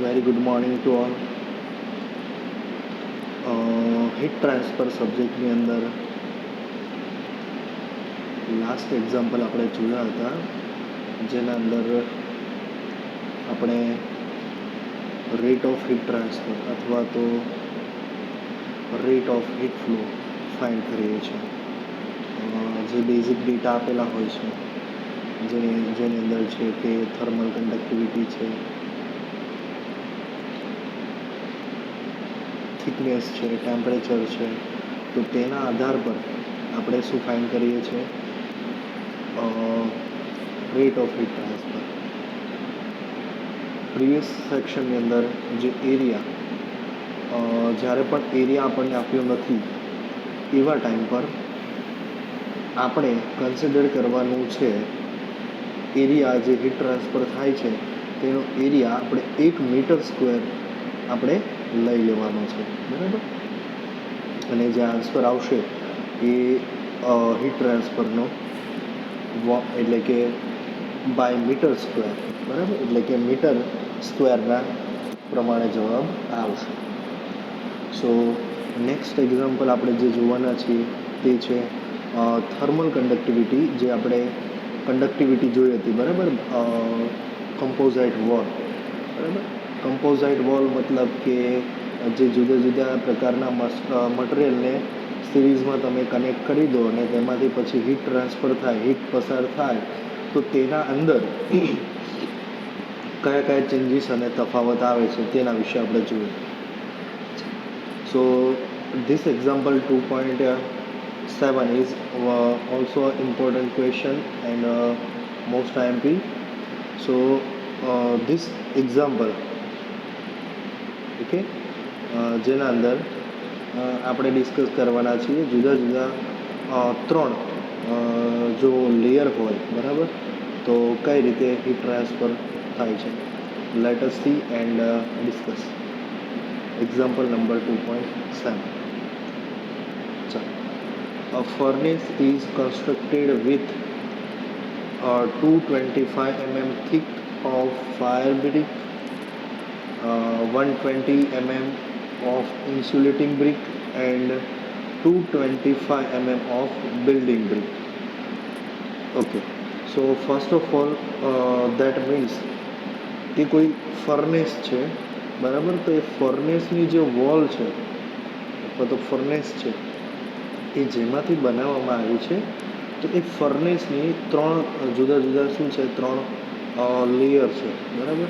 Very good morning to all. Heat transfer સબ્જેક્ટની અંદર last example આપણે જોયા હતા, જેના અંદર આપણે રેટ ઓફ હીટ ટ્રાન્સફર અથવા તો rate of heat flow find કરીએ છીએ. જે બેઝિક ડેટા આપેલા હોય છે, જેની અંદર છે કે થર્મલ કન્ડક્ટિવિટી છે, થિકનેસ છે, ટેમ્પરેચર છે. તો તેના આધાર પર આપણે શું ફાઇન્ડ કરીએ છીએ? Rate of heat transfer. Previous સેક્શનની અંદર જે એરિયા, જ્યારે પણ એરિયા આપણને આપ્યો નથી એવા ટાઈમ પર આપણે કન્સિડર કરવાનું છે એરિયા, જે હીટ ટ્રાન્સફર થાય છે તેનો એરિયા આપણે 1 મીટર સ્ક્વેર આપણે લઈ લેવાનો છે, બરાબર. અને જે આન્સર આવશે એ હીટ ટ્રાન્સફરનો એટલે કે બાય મીટર સ્ક્વેર, બરાબર, એટલે કે મીટર સ્ક્વેરના પ્રમાણે જવાબ આવશે. સો નેક્સ્ટ એક્ઝામ્પલ આપણે જે જોવાના છીએ તે છે થર્મલ કન્ડક્ટિવિટી. જે આપણે કન્ડક્ટિવિટી જોઈ હતી, બરાબર, કમ્પોઝાઇટ વોલ, બરાબર. કમ્પોઝાઇટ વોલ મતલબ કે જે જુદા જુદા પ્રકારના મટીરિયલને સિરીઝમાં તમે કનેક્ટ કરી દો અને તેમાંથી પછી હીટ ટ્રાન્સફર થાય, હીટ પસાર થાય, તો તેના અંદર કયા કયા ચેન્જીસ અને તફાવત આવે છે તેના વિશે આપણે જોઈએ. So this example 2.7 is also an important question and most IMP. So this example, okay, જેના અંદર આપણે ડિસ્કસ કરવાના છીએ જુદા જુદા 3 જો લેયર હોય, બરાબર, તો કઈ રીતે હીટ ટ્રાન્સફર થાય છે. Let S C and discuss. Example number 2.7. ચાલો. A furnace is constructed with 225 mm thick of fire brick, 120 mm of insulating brick and 225 mm of building brick. Okay, so first of all that means કે કોઈ furnace છે, બરાબર. તો એ ફર્નેસની જે wall છે અથવા તો ફર્નેસ છે એ જેમાંથી બનાવવામાં આવી છે, તો એ ફર્નેસની 3 જુદા જુદા શું છે, 3 લેયર છે, બરાબર.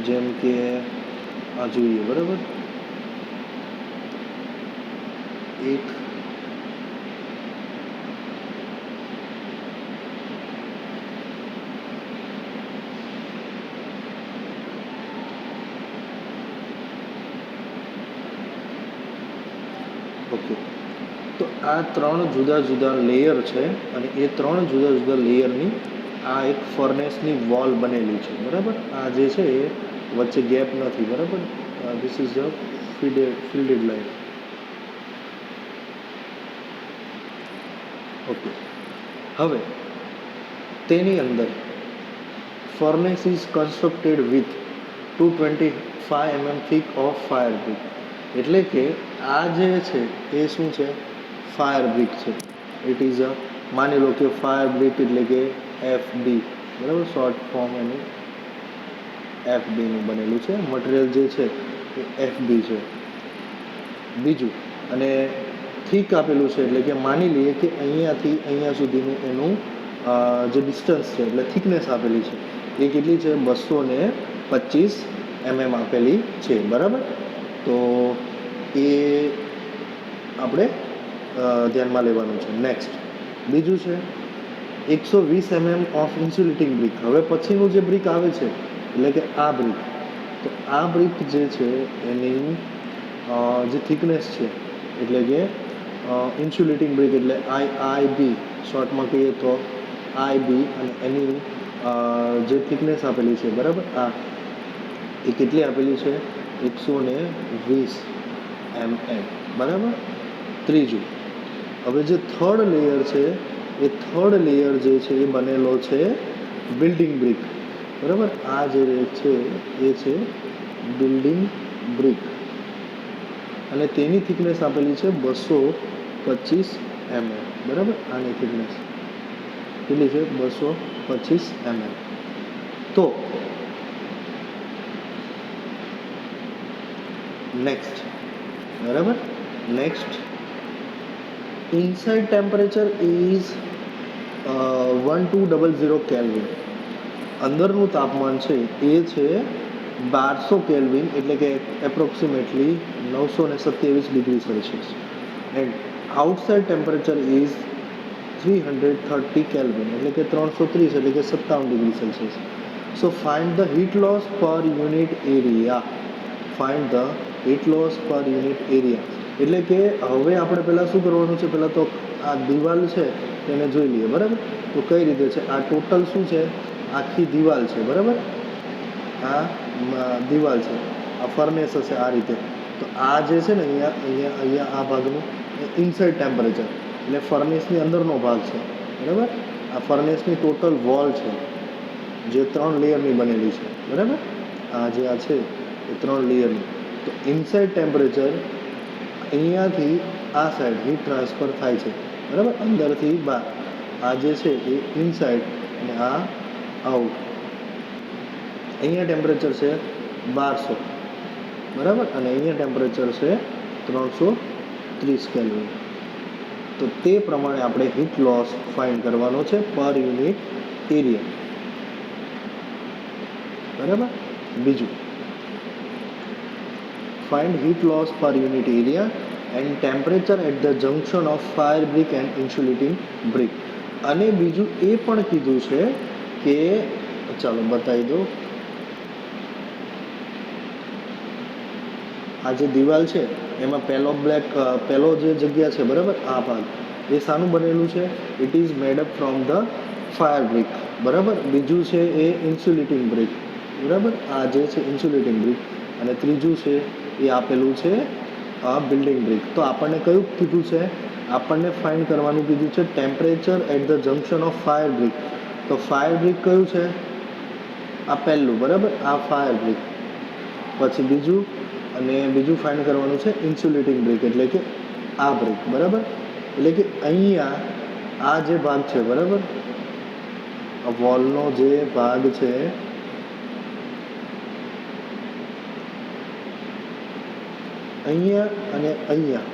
જેમ કે આ જોઈએ, બરાબર. એક ઓકે, તો આ 3 જુદા જુદા લેયર છે અને એ 3 જુદા જુદા લેયરની આ એક ફર્નેસની વોલ બનેલી છે, બરાબર. આ જે છે એ વચ્ચે ગેપ નથી, બરાબર. This is the fielded line. Okay, હવે તેની અંદર furnace is constructed with 225 mm thick of fire brick. એટલે કે આ જે છે એ શું છે? ફાયર બ્રિક છે. ઇટ ઇઝ માની લો કે ફાયર બ્રિક એટલે કે FB, બરાબર, શોર્ટ ફોર્મ એનું FBનું બનેલું છે. મટીરિયલ જે છે એ FB છે. બીજું, અને થીક આપેલું છે, એટલે કે માની લઈએ કે અહીંયાથી અહીંયા સુધીનું એનું જે ડિસ્ટન્સ છે એટલે થિકનેસ આપેલી છે એ કેટલી છે? 225 mm આપેલી છે, બરાબર. તો એ આપણે ધ્યાનમાં લેવાનું છે. નેક્સ્ટ બીજું છે 120 mm ઓફ ઇન્સ્યુલેટિંગ બ્રિક. હવે પછીનું જે બ્રિક આવે છે એટલે કે આ બ્રિક, તો આ બ્રિક જે છે એની જે થિકનેસ છે એટલે કે ઇન્સ્યુલેટિંગ બ્રિક એટલે IB, શોર્ટમાં કહીએ તો IB, અને એની જે થિકનેસ આપેલી છે, બરાબર, આ એ કેટલી આપેલી છે? 120 mm, બરાબર. ત્રીજું, હવે જે થર્ડ લેયર છે એ થર્ડ લેયર જે છે એ બનેલો છે બિલ્ડિંગ બ્રિક, બરાબર. આ જે છે એ છે બિલ્ડિંગ બ્રિક અને તેની થિકનેસ આપેલી છે 225 mm. બરાબર, આની થિકનેસ કેટલી છે? 225 mm. તો નેક્સ્ટ, બરાબર, next inside temperature is 1200 kelvin. અંદરનું તાપમાન છે એ છે 1200 કેલ્વિન, એટલે કે approximately 927 degree Celsius. And outside temperature is 330 kelvin, એટલે કે 330, એટલે કે 57 degree Celsius. So find the heat loss per unit area. Find the heat loss per unit area. એટલે કે હવે આપણે પહેલાં શું કરવાનું છે? પહેલાં તો આ દિવાલ છે એને જોઈ લઈએ. બરાબર, તો કઈ રીતે છે? આ ટોટલ શું છે? આખી દિવાલ છે. બરાબર, આ દિવાલ છે, આ ફર્નેસ હશે આ રીતે. તો આ જે છે ને અહીંયા અહીંયા અહીંયા આ ભાગનું ઇનસાઇડ ટેમ્પરેચર, એટલે ફર્નેસની અંદરનો ભાગ છે. બરાબર, આ ફર્નેસની ટોટલ વોલ છે જે 3 લેયરની બનેલી છે. બરાબર, આ જે આ છે એ 3 લેયરની. તો ઇનસાઇડ ટેમ્પરેચર અહીંયાથી આ સાઈડ હીટ ટ્રાન્સફર થાય છે. બરાબર, અંદરથી બહાર. આ જે છે એ ઇનસાઇડ અને આ આઉટ. અહીંયા ટેમ્પરેચર છે 1200. બરાબર, અને અહીંયા ટેમ્પરેચર છે 330 કેલ્વિન. તો તે પ્રમાણે આપણે હીટ લોસ ફાઇન્ડ કરવાનો છે પર યુનિટ એરિયા. બરાબર, બીજું find heat loss per unit area and temperature at the junction of fire brick and insulating brick. અને બીજું એ પણ કીધું છે કે, ચાલો બતાવી દો, આ જે દિવાલ છે એમાં પહેલો જે જગ્યા છે, બરાબર, આ ભાગ એ શાનું બનેલું છે? It is made up from the fire brick. બરાબર, બીજું છે એ ઇન્સ્યુલેટિંગ બ્રિક. બરાબર, આ જે છે ઇન્સ્યુલેટિંગ બ્રિક, અને ત્રીજું છે એ આપેલું છે બિલ્ડિંગ બ્રિક. તો આપણને કયું કીધું છે? આપણને ફાઇન્ડ કરવાનું કીધું છે temperature at the junction of fire brick. તો ફાયર બ્રિક કયું છે? આ પહેલું. બરાબર, આ ફાયર બ્રિક. પછી બીજું, અને બીજું ફાઇન્ડ કરવાનું છે ઇન્સ્યુલેટિંગ બ્રિક, એટલે કે આ બ્રિક. બરાબર, એટલે કે અહીંયા આ જે ભાગ છે, બરાબર, આ વોલનો જે ભાગ છે અહીંયા અને અહીંયા,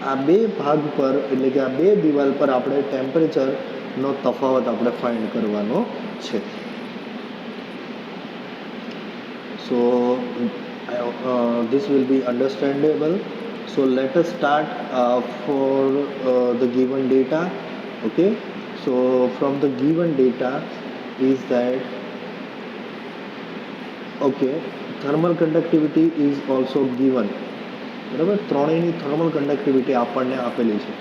આ બે ભાગ પર, એટલે કે આ બે દિવાલ પર આપણે ટેમ્પરેચરનો તફાવત આપણે ફાઇન્ડ કરવાનો છે. સો this will be understandable. So let us start for the given data. Okay, so from the given data is that, okay, thermal conductivity is also given. બરાબર, ત્રણેયની થર્મલ કન્ડક્ટિવિટી આપણને આપેલી છે.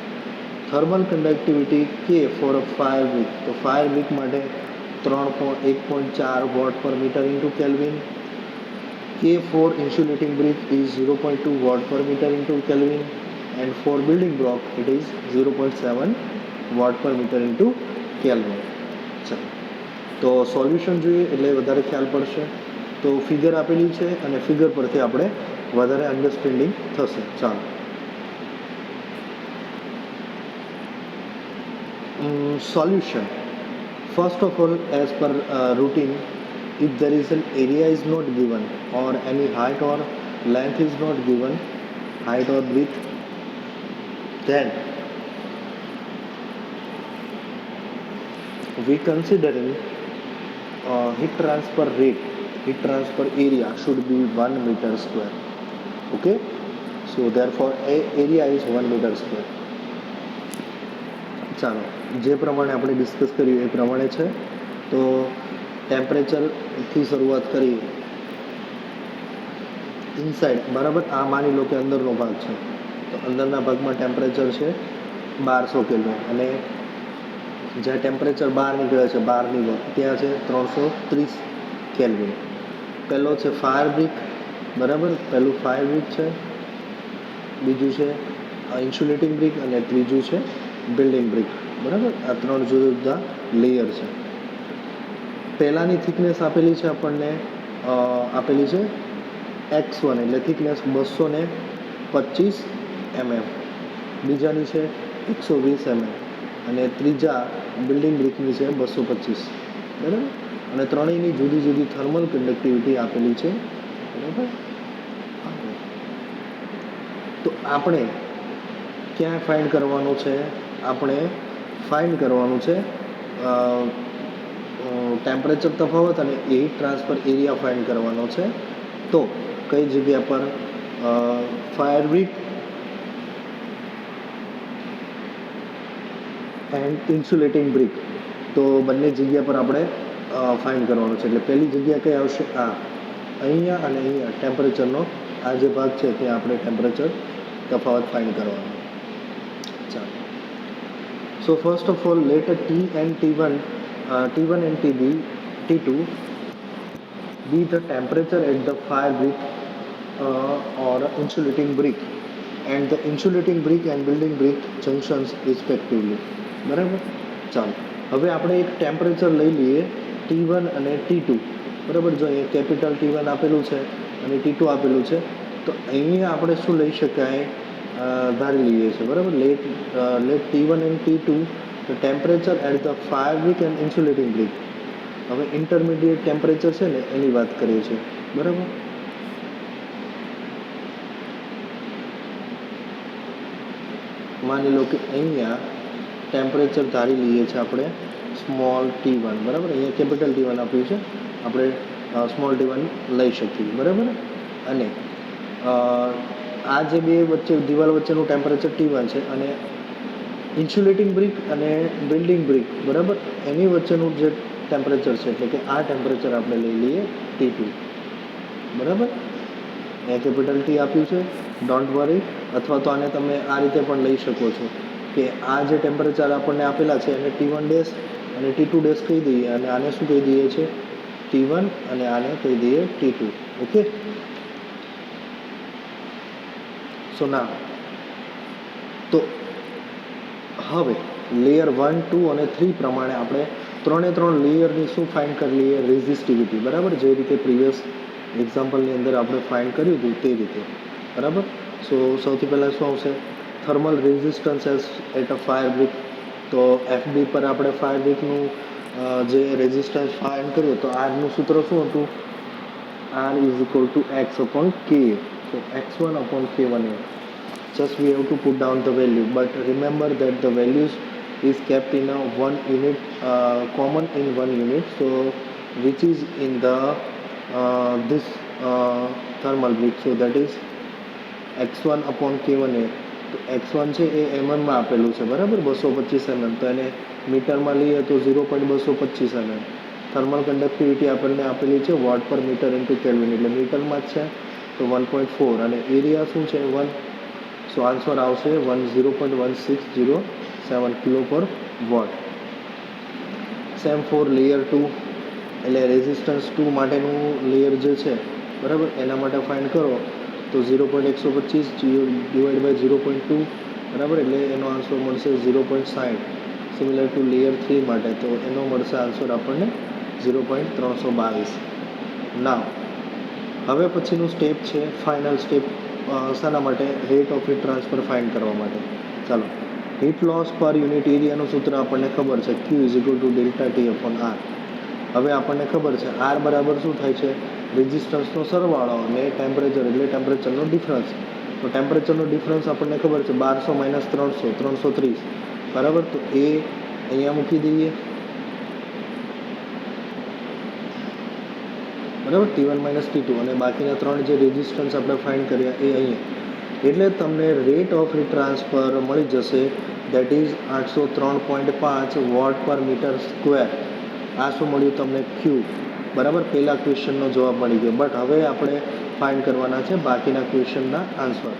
Thermal conductivity K for a fire brick, તો fire brick માટે 1.4 watt per metre into kelvin. K for insulating brick is 0.2 watt per meter into Kelvin, and for building block it is 0.7 watt per meter into Kelvin. ચાલો, તો solution જોઈએ એટલે વધારે ખ્યાલ પડશે. તો ફિગર આપેલી છે અને ફિગર પરથી આપણે વધારે અન્ડરસ્ટેન્ડિંગ થશે. ચાલો, solution. First of all, as per routine, if there is an area is not given or any height or length is not given, height or width, then we considering heat transfer rate, heat transfer area should be 1 meter square. Okay, so therefore area is 1 meter square. ચાલો, જે પ્રમાણે આપણે discuss કર્યું એ પ્રમાણે છે. તો ટેમ્પરેચરથી શરૂઆત કરી ઇનસાઇડ. બરાબર, આ માની લો કે અંદરનો ભાગ છે, તો અંદરના ભાગમાં ટેમ્પરેચર છે 1200 કેલ્વિન, અને જ્યાં ટેમ્પરેચર બહાર નીકળે છે, બહારની વાત, ત્યાં છે 330 કેલ્વિન. પહેલો છે ફાયર બ્રિક. બરાબર, પહેલું ફાયર બ્રિક છે, બીજું છે ઇન્સ્યુલેટિંગ બ્રિક, અને ત્રીજું છે બિલ્ડિંગ બ્રિક. બરાબર, આ 3 જુદા જુદા લેયર છે. પહેલાંની થિકનેસ આપેલી છે આપણને, આપેલી છે X1 એટલે થિકનેસ 225 mm, બીજાની છે 120 mm અને ત્રીજા બિલ્ડિંગ બ્રિકની છે 225, બરાબર. અને ત્રણેયની જુદી જુદી થર્મલ કન્ડક્ટિવિટી આપેલી છે, બરાબર. તો આપણે ક્યાં ફાઇન્ડ કરવાનું છે? આપણે ફાઇન્ડ કરવાનું છે ટેમ્પરેચર તફાવત અને હીટ ટ્રાન્સફર એરિયા ફાઇન્ડ કરવાનો છે. તો કઈ જગ્યા પર? Fire brick and insulating brick, તો બંને જગ્યા પર આપણે ફાઇન્ડ કરવાનું છે. એટલે પહેલી જગ્યા કઈ આવશે? અહીંયા અને અહીંયા ટેમ્પરેચરનો આ જે ભાગ છે ત્યાં આપણે ટેમ્પરેચર તફાવત ફાઇન્ડ કરવાનો. ચાલો, so first of all let T and T1 and T2 be the temperature at the fire brick or insulating brick and the insulating brick and building brick junctions respectively, બરાબર. ચાલો, હવે આપણે એક temperature લઈ લઈએ T1 અને T2, બરાબર. જો અહીંયા કેપિટલ T1 આપેલું છે અને T2 આપેલું છે, તો અહીંયા આપણે શું લઈ શકાય? ધારી લઈએ છીએ, બરાબર. Let T1 and T2 the temperature at the fire brick and insulating brick. હવે ઇન્ટરમીડિયેટ ટેમ્પરેચર છે ને એની વાત કરીએ છીએ, બરાબર. માની લો કે અહીંયા ટેમ્પરેચર ધારી લઈએ છીએ આપણે સ્મોલ T1, બરાબર. અહીંયા કેપિટલ T1 આપ્યું છે, આપણે સ્મોલ T1 લઈ શકીએ, બરાબર. અને આ જે બે વચ્ચે દિવાલ વચ્ચેનું ટેમ્પરેચર T1 છે અને ઇન્સ્યુલેટિંગ બ્રિક અને બિલ્ડિંગ બ્રિક, બરાબર, એની વચ્ચેનું જે ટેમ્પરેચર છે એટલે કે આ ટેમ્પરેચર આપણે લઈ લઈએ T2, બરાબર. અહીંયા કેપિટલ T આપ્યું છે, ડોન્ટ વરી. અથવા તો આને તમે આ રીતે પણ લઈ શકો છો કે આ જે ટેમ્પરેચર આપણને આપેલા છે એને T1 ડેશ અને T2 ડેશ કહી દઈએ અને આને શું કહી દઈએ છે? T1 અને આને કહી દઈએ T2. ઓકે, સો ના તો હવે લેયર 1, 2 અને 3 પ્રમાણે આપણે ત્રણ લેયરની શું ફાઇન્ડ કરી લઈએ? રેઝિસ્ટિવિટી, બરાબર. જે રીતે પ્રીવિયસ એક્ઝામ્પલની અંદર આપણે ફાઇન્ડ કર્યું હતું તે રીતે, બરાબર. સો સૌથી પહેલાં શું આવશે? Thermal resistance at a fire brick. તો FB પર આપણે ફાયર બ્રિકનું જે રેઝિસ્ટન્સ ફાઇન્ડ કર્યું તો આરનું સૂત્ર શું હતું? R is equal to X upon K. So X1 upon K1. Just we have to put down the value, but remember that the values is kept in a 1 unit, common in 1 unit, so which is in the this thermal brick, so that is X1 upon K1A. તો X1 છે એ mm માં આપેલું છે, બરાબર, 225 mm. તો એને મીટરમાં લઈએ તો 0.225 mm. થર્મલ કન્ડક્ટિવિટી આપણને આપેલી છે vote per metre into kelvin, એટલે મીટરમાં જ છે તો 1.4 અને એરિયા શું છે? 1. સો આન્સર આવશે 0.1607 કિલો પર વોટ. સેમ ફોર લેયર 2, એટલે રેઝિસ્ટન્સ 2 માટેનું લેયર જે છે, બરાબર, એના માટે ફાઇન્ડ કરો તો 0.125 ડિવાઈડ બાય 0.2, બરાબર, એટલે એનો આન્સર મળશે 0.60. સિમિલર ટુ લેયર 3 માટે તો એનો મળશે આન્સર આપણને 0.322. નાવ હવે પછીનું સ્ટેપ છે ફાઇનલ સ્ટેપ. શાના માટે? Rate of heat transfer find કરવા માટે. ચાલો, હીટ લોસ પર યુનિટ એરિયાનું સૂત્ર આપણને ખબર છે, Q is equal to delta T upon R. હવે આપણને ખબર છે R બરાબર શું થાય છે? રેઝિસ્ટન્સનો સરવાળો અને ટેમ્પરેચર એટલે ટેમ્પરેચરનો ડિફરન્સ. તો ટેમ્પરેચરનો ડિફરન્સ આપણને ખબર છે 1200 માઇનસ 300, 330, બરાબર. તો એ અહીંયા મૂકી દઈએ, બરાબર, T1 માઇનસ T2 અને બાકીના 3 જે રેઝિસ્ટન્સ આપણે ફાઇન્ડ કર્યા એ અહીંયા. એટલે તમને રેટ ઓફ હીટ ટ્રાન્સફર મળી જશે, that is 803.5 vote per metre square. આ શું મળ્યું તમને? Q, બરાબર. પહેલા ક્વેશ્ચનનો જવાબ મળી ગયો, બટ હવે આપણે ફાઇન્ડ કરવાના છે બાકીના ક્વેશ્ચનના આન્સર.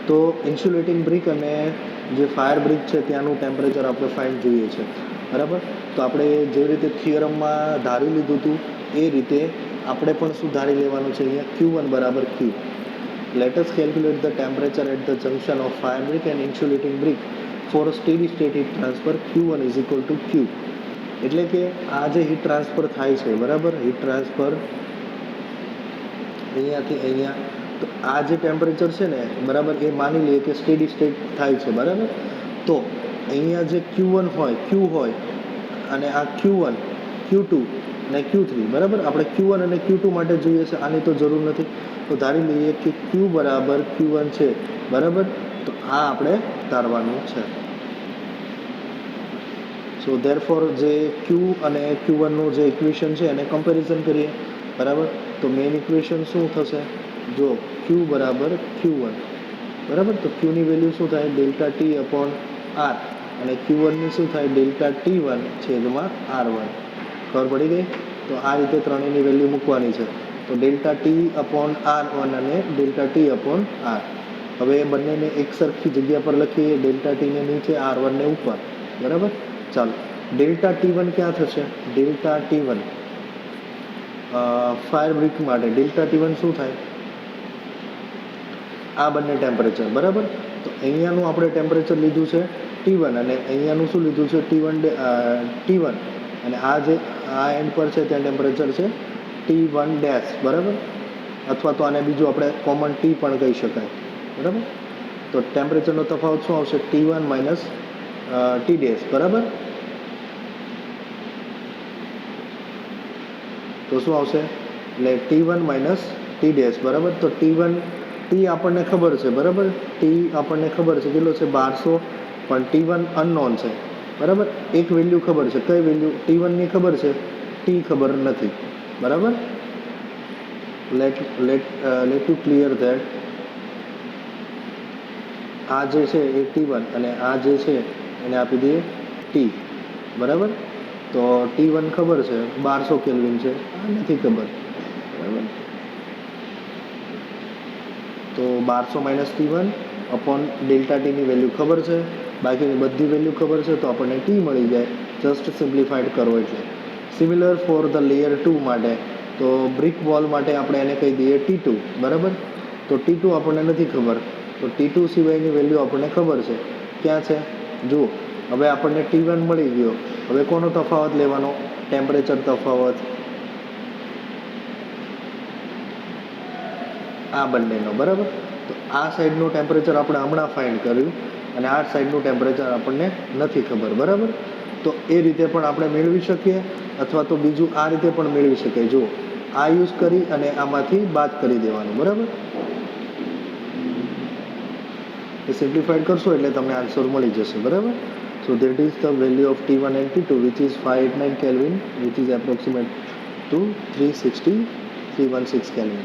તો ઇન્સ્યુલેટિંગ બ્રિક અને જે ફાયર બ્રિક છે ત્યાંનું ટેમ્પરેચર આપણે ફાઇન્ડ જોઈએ છે, બરાબર. તો આપણે જે રીતે થિયરમમાં ધારી લીધું હતું એ રીતે આપણે પણ શું ધારી લેવાનું છે? અહીંયા Q1 બરાબર Q. Let us calculate the temperature at the junction of fire brick and insulating brick for a steady state heat transfer. Q1 is equal to Q. એટલે કે આ જે હીટ ટ્રાન્સફર થાય છે, બરાબર, હીટ ટ્રાન્સફર અહીંયાથી અહીંયા. તો આ જે ટેમ્પરેચર છે ને બરાબર, એ માની લઈએ કે સ્ટેડી સ્ટેટ થાય છે બરાબર. તો અહીંયા જે Q1 હોય, Q હોય, અને આ Q1, Q2 અને Q3 બરાબર. આપણે Q1 અને Q2 માટે જોઈએ છે, આની તો જરૂર નથી. તો ધારી લઈએ કે Q બરાબર Q1 છે બરાબર. તો આ આપણે તારવાનું છે. સો ધેરફોર જે Q અને Q1 નું જે ઇક્વેશન છે એને કમ્પેરિઝન કરીએ બરાબર. તો મેઇન ઇક્વેશન શું થશે? જો Q બરાબર Q1 બરાબર, તો Q ની વેલ્યુ શું થાય? ડેલ્ટા ટી અપોન આર, અને Q1 ની શું થાય? ડેલ્ટા T1 છેદમાં R1. ખબર પડી ગઈ? તો આ રીતે ત્રણેયની વેલ્યુ મૂકવાની છે. તો ડેલ્ટા ટી અપોન R1 અને ડેલ્ટા ટી અપોન R. હવે બંનેને એક સરખી જગ્યા પર લખીએ, ડેલ્ટા ટીને નીચે, R1 ને ઉપર બરાબર. ચાલો, ડેલ્ટા T1 ક્યાં થશે? ડેલ્ટા T1 ફાયર બ્રિક માટે ડેલ્ટા T1 શું થાય? આ બંને ટેમ્પરેચર બરાબર. તો અહીંયાનું આપણે ટેમ્પરેચર લીધું છે T1, અને અહીંયાનું શું લીધું છે? T1, અને આ જે આ એન્ડ પર છે ત્યાં ટેમ્પરેચર છે T1 ડેશ બરાબર. અથવા તો આને બીજું આપણે કોમન T પણ કહી શકાય બરાબર. તો ટેમ્પરેચરનો તફાવત શું આવશે? T1 માઇનસ T ડેશ બરાબર. તો શું આવશે? એટલે T1 માઇનસ T ડેશ બરાબર. તો T આપણને ખબર છે બરાબર. T આપણને ખબર છે કેટલો છે? 1200. પણ T1 અનનોન છે બરાબર. એક વેલ્યુ ખબર છે. કઈ વેલ્યુ? T1 ની ખબર છે, T ખબર નથી બરાબર. Let you clear that. આ જે છે એ T1, અને આ જે છે એને આપી દઈએ T બરાબર. તો T1 ખબર છે 1200 કેલ્વિન છે, આ નથી ખબર બરાબર. તો 1200 માઇનસ T1 અપોન ડેલ્ટા ટીની વેલ્યુ ખબર છે, બાકીની બધી વેલ્યુ ખબર છે, તો આપણને T મળી જાય. જસ્ટ સિમ્પ્લિફાઈડ કરો એટલે. સિમિલર ફોર ધ લેયર 2 માટે, તો બ્રિક વોલ માટે આપણે એને કહી દઈએ T2 બરાબર. તો T2 આપણને નથી ખબર, તો T2 સિવાયની વેલ્યુ આપણને ખબર છે. ક્યાં છે? જુઓ, હવે આપણને T1 મળી ગયો. હવે કોનો તફાવત લેવાનો? ટેમ્પરેચર તફાવત, આ બંનેનો બરાબર. તો આ સાઈડનું ટેમ્પરેચર આપણે હમણાં ફાઇન્ડ કર્યું, અને આ સાઈડનું ટેમ્પરેચર આપણને નથી ખબર બરાબર. તો એ રીતે પણ આપણે મેળવી શકીએ, અથવા તો બીજું આ રીતે પણ મેળવી શકીએ. જુઓ, આ યુઝ કરી અને આમાંથી બાદ કરી દેવાનું બરાબર. એ સિમ્પ્લિફાઈડ કરશો એટલે તમને આન્સર મળી જશે બરાબર. So that is the value of T1 and T2 which is 589 kelvin, which is approximate to 316 kelvin.